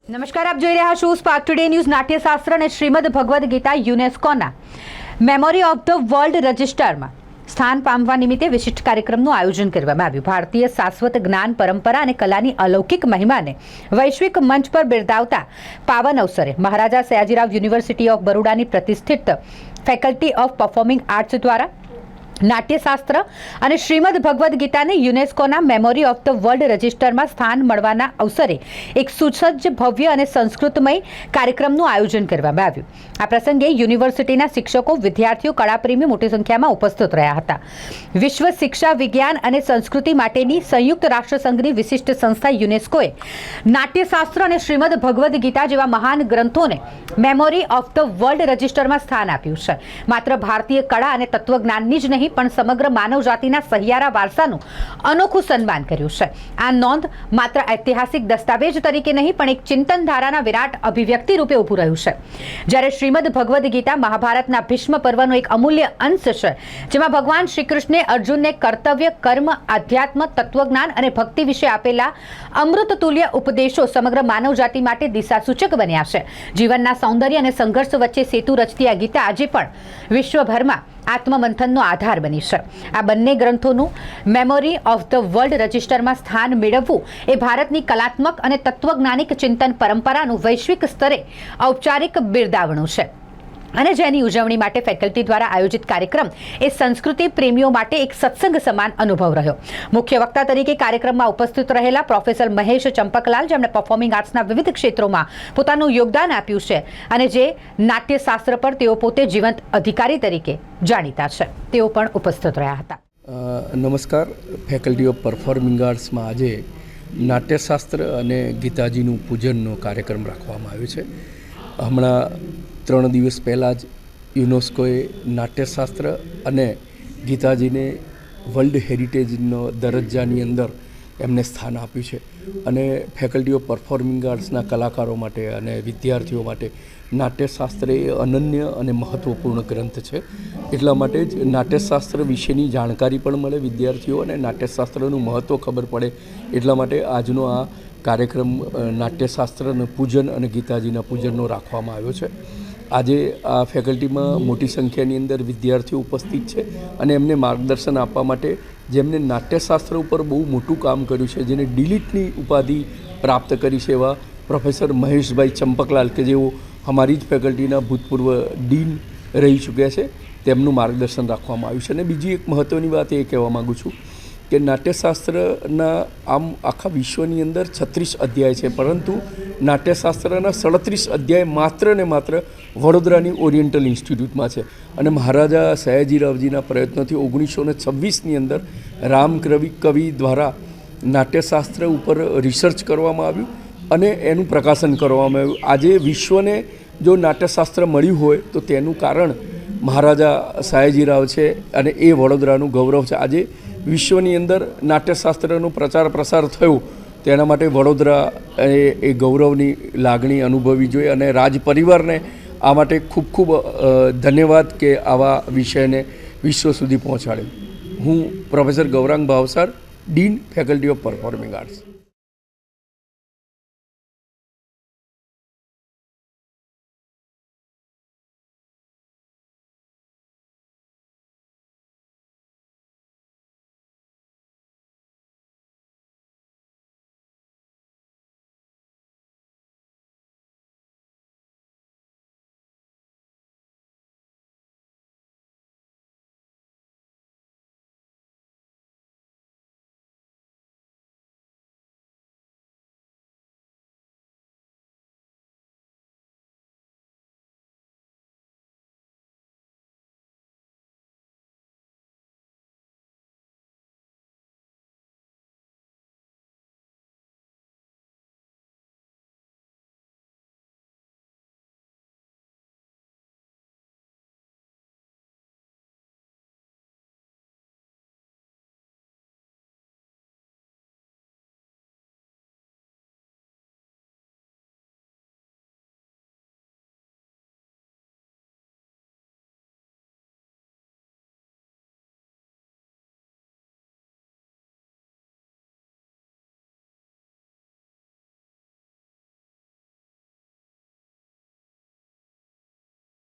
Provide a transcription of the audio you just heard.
નમસ્કાર, આપ જોઈ રહ્યા છો સ્પાર્ક ટુડે ન્યૂઝ. નાટ્યશાસ્ત્ર અને શ્રીમદ ભગવદ્ ગીતા યુનેસ્કોના મેમોરી ઓફ ધ વર્લ્ડ રજિસ્ટરમાં સ્થાન પામવા નિમિત્તે વિશિષ્ટ કાર્યક્રમનું આયોજન કરવામાં આવ્યું. ભારતીય શાશ્વત જ્ઞાન પરંપરા અને કલાની અલૌકિક મહિમાને વૈશ્વિક મંચ પર બિરદાવતા પાવન અવસરે મહારાજા સયાજીરાવ યુનિવર્સિટી ઓફ બરોડાની પ્રતિષ્ઠિત ફેકલ્ટી ઓફ પરફોર્મિંગ આર્ટ્સ દ્વારા નાટ્યશાસ્ત્ર અને શ્રીમદ ભગવદ્ ગીતાને યુનેસ્કોના મેમોરી ઓફ ધ વર્લ્ડ રજિસ્ટરમાં સ્થાન મળવાના અવસરે એક સુસજ્જ, ભવ્ય અને સંસ્કૃતમય કાર્યક્રમનું આયોજન કરવામાં આવ્યું. આ પ્રસંગે યુનિવર્સિટીના શિક્ષકો, વિદ્યાર્થીઓ, કળાપ્રેમીઓ મોટી સંખ્યામાં ઉપસ્થિત રહ્યા હતા. વિશ્વ શિક્ષા, વિજ્ઞાન અને સંસ્કૃતિ માટેની સંયુક્ત રાષ્ટ્રસંઘની વિશિષ્ટ સંસ્થા યુનેસ્કોએ નાટ્યશાસ્ત્ર અને શ્રીમદ ભગવદ્ ગીતા જેવા મહાન ગ્રંથોને મેમોરી ઓફ ધ વર્લ્ડ રજિસ્ટરમાં સ્થાન આપ્યું છે. માત્ર ભારતીય કળા અને તત્વજ્ઞાનની જ નહીં પણ સમગ્ર માનવ જાતિના સહિયારા વારસાનું અનોખું સન્માન કર્યું છે. આ નોંધ માત્ર ઐતિહાસિક દસ્તાવેજ તરીકે નહીં પણ એક ચિંતન ધારાના વિરાટ અભિવ્યક્તિ રૂપે ઊભું રહ્યું છે. જ્યારે શ્રીમદ ભગવદ્ ગીતા મહાભારતના ભીષ્મ પર્વનો એક અમૂલ્ય અંશ છે, જેમાં ભગવાન શ્રી કૃષ્ણે અર્જુનને કર્તવ્ય, કર્મ, આધ્યાત્મ, તત્વજ્ઞાન અને ભક્તિ વિશે આપેલા અમૃતતુલ્ય ઉપદેશો સમગ્ર માનવ જાતિ માટે દિશાસૂચક બન્યા છે. જીવનના સૌંદર્ય અને સંઘર્ષ વચ્ચે સેતુ રચતી આ ગીતા આજે પણ વિશ્વભરમાં આત્મમંથનનો આધાર બની છે. આ બંને ગ્રંથોનું મેમોરી ઓફ ધ વર્લ્ડ રજિસ્ટરમાં સ્થાન મેળવવું એ ભારતની કલાત્મક અને તત્વજ્ઞાનિક ચિંતન પરંપરાનું વૈશ્વિક સ્તરે ઔપચારિક બિરદાવણું છે અને જેની ઉજવણી માટે ફેકલ્ટી દ્વારા આયોજિત કાર્યક્રમ એ સંસ્કૃતિ પ્રેમીઓ માટે એક સત્સંગ સમાન અનુભવ રહ્યો. મુખ્ય વક્તા તરીકે કાર્યક્રમમાં ઉપસ્થિત રહેલા પ્રોફેસર મહેશ ચંપકલાલ, જેમણે પરફોર્મિંગ આર્ટ્સના વિવિધ ક્ષેત્રોમાં પોતાનું યોગદાન આપ્યું છે અને જે નાટ્યશાસ્ત્ર પર તેઓ પોતે જીવંત અધિકારી તરીકે જાણીતા છે, તેઓ પણ ઉપસ્થિત રહ્યા હતા. નમસ્કાર. ફેકલ્ટી ઓફ પરફોર્મિંગ આર્ટ્સમાં આજે નાટ્યશાસ્ત્ર અને ગીતાજીનું પૂજનનો કાર્યક્રમ રાખવામાં આવ્યો છે. હમણાં 3 દિવસ પહેલાં જ યુનેસ્કોએ નાટ્યશાસ્ત્ર અને ગીતાજીને વર્લ્ડ હેરિટેજનો દરજ્જાની અંદર એમને સ્થાન આપ્યું છે. અને ફેકલ્ટી ઓફ પરફોર્મિંગ આર્ટ્સના કલાકારો માટે અને વિદ્યાર્થીઓ માટે નાટ્યશાસ્ત્ર એ અનન્ય અને મહત્ત્વપૂર્ણ ગ્રંથ છે. એટલા માટે જ નાટ્યશાસ્ત્ર વિશેની જાણકારી પણ મળે વિદ્યાર્થીઓ, અને નાટ્યશાસ્ત્રનું મહત્ત્વ ખબર પડે. એટલા માટે આજનો આ કાર્યક્રમ નાટ્યશાસ્ત્રનું પૂજન અને ગીતાજીના પૂજનનો રાખવામાં આવ્યો છે. આજે આ ફેકલ્ટીમાં મોટી સંખ્યાની અંદર વિદ્યાર્થીઓ ઉપસ્થિત છે અને એમને માર્ગદર્શન આપવા માટે, જેમને નાટ્યશાસ્ત્ર ઉપર બહુ મોટું કામ કર્યું છે, જેને ડિલીટની ઉપાધિ પ્રાપ્ત કરી છે, એવા પ્રોફેસર મહેશભાઈ ચંપકલાલ, કે જેઓ અમારી જ ફેકલ્ટીના ભૂતપૂર્વ ડીન રહી ચૂક્યા છે, તેમનું માર્ગદર્શન રાખવામાં આવ્યું છે. અને બીજી એક મહત્ત્વની વાત એ કહેવા માગું છું કે નાટ્યશાસ્ત્રના આમ આખા વિશ્વની અંદર 36 અધ્યાય છે, પરંતુ નાટ્યશાસ્ત્રના 37 અધ્યાય માત્ર ને માત્ર વડોદરાની ઓરિએન્ટલ ઇન્સ્ટિટ્યૂટમાં છે. અને મહારાજા સયાજીરાવજીના પ્રયત્નોથી 1926ની અંદર રામકવિ દ્વારા નાટ્યશાસ્ત્ર ઉપર રિસર્ચ કરવામાં આવ્યું અને એનું પ્રકાશન કરવામાં આવ્યું. આજે વિશ્વને જો નાટ્યશાસ્ત્ર મળ્યું હોય તો તેનું કારણ મહારાજા સયાજીરાવ છે અને એ વડોદરાનું ગૌરવ છે. આજે વિશ્વની અંદર નાટ્યશાસ્ત્રનો પ્રચાર પ્રસાર થયો, તેના માટે વડોદરા એ ગૌરવની લાગણી અનુભવવી જોઈએ. અને રાજ પરિવારને આ માટે ખૂબ ખૂબ ધન્યવાદ કે આવા વિષયને વિશ્વ સુધી પહોંચાડે. હું professor Gaurang Bhavsar, dean, faculty of performing arts.